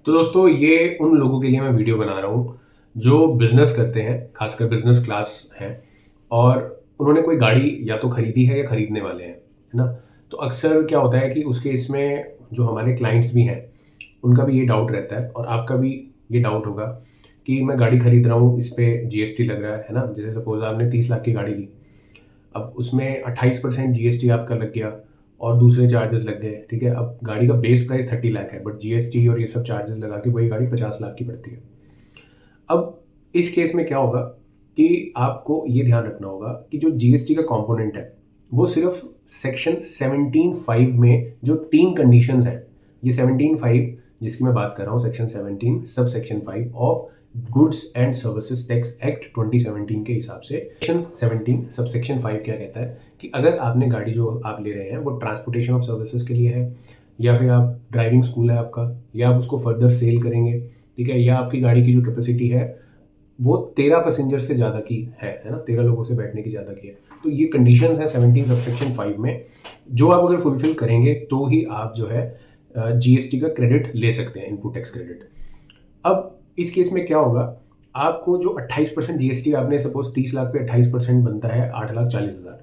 तो दोस्तों ये उन लोगों के लिए मैं वीडियो बना रहा हूँ जो बिजनेस करते हैं, खासकर बिजनेस क्लास है और उन्होंने कोई गाड़ी या तो खरीदी है या खरीदने वाले हैं, है ना? तो अक्सर क्या होता है कि उसके इसमें जो हमारे क्लाइंट्स भी हैं, उनका भी ये डाउट रहता है और आपका भी ये डाउट होगा कि मैं गाड़ी खरीद रहा हूँ, इस पे जीएसटी लग रहा है ना? जैसे सपोज़ आपने 30 लाख की गाड़ी ली, अब उसमें 28% जीएसटी आपका लग गया और दूसरे चार्जेस लग गए, ठीक है? अब गाड़ी का बेस प्राइस 30 लाख है, बट जीएसटी और ये सब चार्जेस लगा के वही गाड़ी 50 लाख की पड़ती है। अब इस केस में क्या होगा कि आपको ये ध्यान रखना होगा कि जो जीएसटी का कंपोनेंट है, वो सिर्फ सेक्शन 17(5) में जो 3 कंडीशंस हैं, ये 17(5) जिसकी मैं बात कर रहा हूँ, section 17 sub section 5 of goods and services tax act 2017 के हिसाब से सेक्शन 17 सब सेक्शन 5 क्या कहता है कि अगर आपने गाड़ी जो आप ले रहे हैं वो ट्रांसपोर्टेशन ऑफ सर्विसेज के लिए है, या फिर आप ड्राइविंग स्कूल है आपका, या आप उसको फर्दर सेल करेंगे, ठीक है, या आपकी गाड़ी की जो कैपेसिटी है वो 13 पैसेंजर से ज़्यादा की है ना? 13 लोगों से बैठने की ज़्यादा की है। तो ये कंडीशंस हैं 17 सबसेक्शन 5 में, जो आप अगर फुलफिल करेंगे तो ही आप जो है जीएसटी का क्रेडिट ले सकते हैं, इनपुट टैक्स क्रेडिट। अब इस केस में क्या होगा, आपको जो 28% जीएसटी आपने सपोज़ 30 लाख पे 28% बनता है 8,40,000।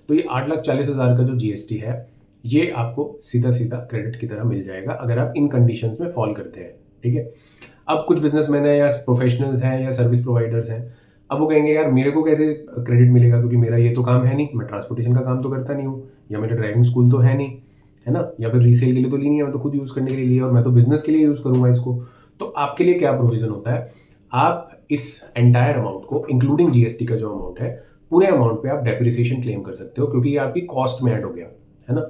तो ये 8,40,000 का जो जीएसटी है, ये आपको सीधा-सीधा क्रेडिट की तरह मिल जाएगा अगर आप इन कंडीशंस में फ़ॉल करते हैं, ठीक है? अब कुछ बिज़नेसमैन हैं या प्रोफ़ेशनल्स हैं या सर्विस प्रोवाइडर्स हैं, अब वो कहेंगे यार मेरे को कैसे क्रेडिट मिलेगा, क्योंकि मेरा ये तो काम है नहीं, मैं ट्रांसपोर्टेशन का काम तो करता नहीं हूँ, या मेरा ड्राइविंग स्कूल तो है नहीं, है ना? या फिर रीसेल के लिए तो ली नहीं है, मैं तो खुद यूज़ करने के लिए लिया और मैं तो बिज़नेस के लिए यूज़ करूँगा इसको। तो आपके लिए क्या प्रोविज़न होता है, आप इस एंटायर अमाउंट को इंक्लूडिंग जीएसटी का जो अमाउंट है, पूरे अमाउंट पे आप डेप्रिसिएशन क्लेम कर सकते हो, क्योंकि ये आपकी कॉस्ट में ऐड हो गया, है ना?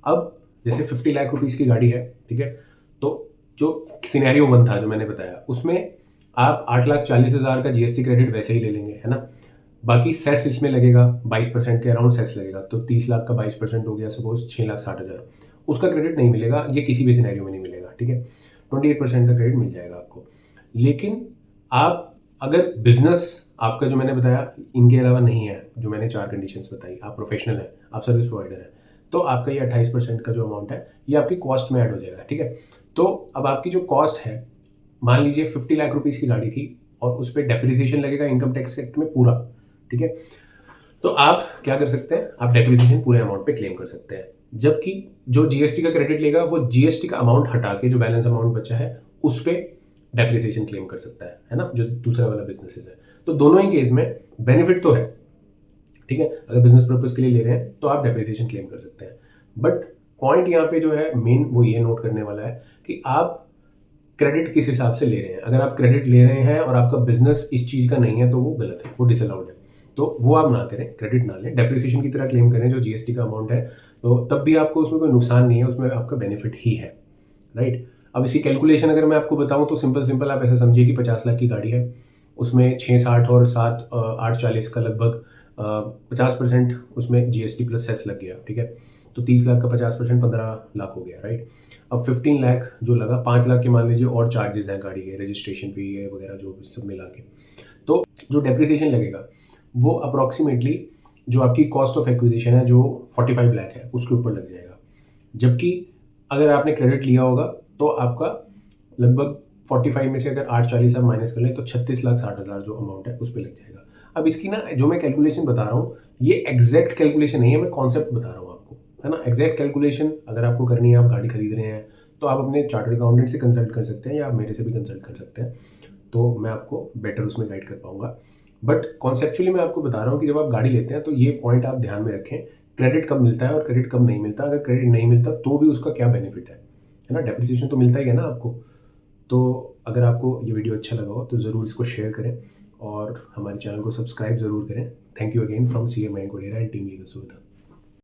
अब जैसे 50 लाख रुपीज़ की गाड़ी है, ठीक है? तो जो सिनेरियो 1 था जो मैंने बताया, उसमें आप 8,40,000 का जीएसटी क्रेडिट वैसे ही ले लेंगे, है ना? बाकी सेस इसमें लगेगा, 22% के अराउंड सेस लगेगा, तो 30 लाख का 22% हो गया सपोज़ 6,60,000। उसका क्रेडिट नहीं मिलेगा, ये किसी भी सिनेरियो में नहीं मिलेगा, ठीक है? 28% का क्रेडिट मिल जाएगा आपको। लेकिन आप अगर बिज़नेस आपका जो मैंने बताया, इनके अलावा नहीं है, जो मैंने 4 कंडीशंस बताई, आप प्रोफ़ेशनल हैं, आप सर्विस प्रोवाइडर हैं, तो आपका ये 28% का जो अमाउंट है, ये आपकी कॉस्ट में ऐड हो जाएगा, ठीक है? तो अब आपकी जो कॉस्ट है, मान लीजिए 50 लाख रुपीज़ की गाड़ी थी और उस पे डेप्रिसिएशन लगेगा इनकम टैक्स एक्ट में पूरा, ठीक है? तो आप क्या कर सकते हैं, आप डेप्रिसिएशन पूरे अमाउंट पे क्लेम कर सकते हैं। जबकि जो जीएसटी का क्रेडिट लेगा, वो जीएसटी का अमाउंट हटा के जो बैलेंस अमाउंट बचा है, उस पे डेप्रिसिएशन क्लेम कर सकता है ना? जो दूसरा वाला बिज़नेसेस है। तो दोनों ही केस में बेनिफिट तो है, ठीक है? अगर बिज़नेस पर्पज़ के लिए ले रहे हैं, तो आप डेप्रिसिएशन क्लेम कर सकते हैं। बट पॉइंट यहाँ पे जो है मेन, वो ये नोट करने वाला है कि आप क्रेडिट किस हिसाब से ले रहे हैं। अगर आप क्रेडिट ले रहे हैं और आपका बिज़नेस इस चीज़ का नहीं है, तो वो गलत है, वो डिसअलाउड है। तो वो आप ना करें, क्रेडिट ना लें, डेप्रिसिएशन की तरह क्लेम करें जो जीएसटी का अमाउंट है, तो तब भी आपको उसमें कोई नुकसान नहीं है, उसमें आपका बेनिफिट ही है, राइट? अब इसकी कैलकुलेशन अगर मैं आपको बताऊँ तो सिंपल-सिंपल आप ऐसा समझिए कि 50 लाख की गाड़ी है, उसमें 660 और 840 का लगभग 50% उसमें जीएसटी प्लस सेस लग गया, ठीक है? तो 30 लाख का 50% 15 लाख हो गया, राइट? अब 15 लाख जो लगा, 5 लाख के मान लीजिए और चार्जेस हैं गाड़ी के, रजिस्ट्रेशन फी है वगैरह जो भी सब मिला के। तो जो डेप्रिसिएशन लगेगा, वो अप्रॉक्सिमेटली जो आपकी कॉस्ट ऑफ एक्विजिशन है, जो 45 लाख है, उसके ऊपर लग जाएगा। जबकि अगर आपने क्रेडिट लिया होगा, तो आपका लगभग 45 में से अगर 840 आप माइनस कर लें, तो 36,60,000 जो अमाउंट है, उस पे लग जाएगा। अब इसकी ना जो मैं कैलकुलेशन बता रहा हूँ, ये एग्ज़ैक्ट कैलकुलेशन नहीं है, मैं कॉन्सेप्ट बता रहा हूँ आपको, है ना? एग्ज़ैक्ट कैलकुलेशन अगर आपको करनी है, आप गाड़ी खरीद रहे हैं, तो आप अपने चार्टर्ड अकाउंटेंट से कंसल्ट कर सकते हैं या आप मेरे से भी कंसल्ट कर सकते हैं। तो मैं आपको बेटर उसमें गाइड कर पाऊँगा। बट कॉन्सेप्चुअली मैं आपको बता रहा हूँ कि जब आप गाड़ी लेते हैं, तो ये पॉइंट आप ध्यान में रखें, क्रेडिट कब मिलता है और क्रेडिट कब नहीं मिलता। अगर क्रेडिट नहीं मिलता, तो भी उसका क्या बेनिफिट है ना? डेप्रिसिएशन तो मिलता ही है ना आपको। तो अगर आपको ये वीडियो अच्छा लगा हो, तो ज़रूर इसको शेयर करें और हमारे चैनल को सब्सक्राइब ज़रूर करें। Thank you again from CMI Codera and team Legal सुविधा।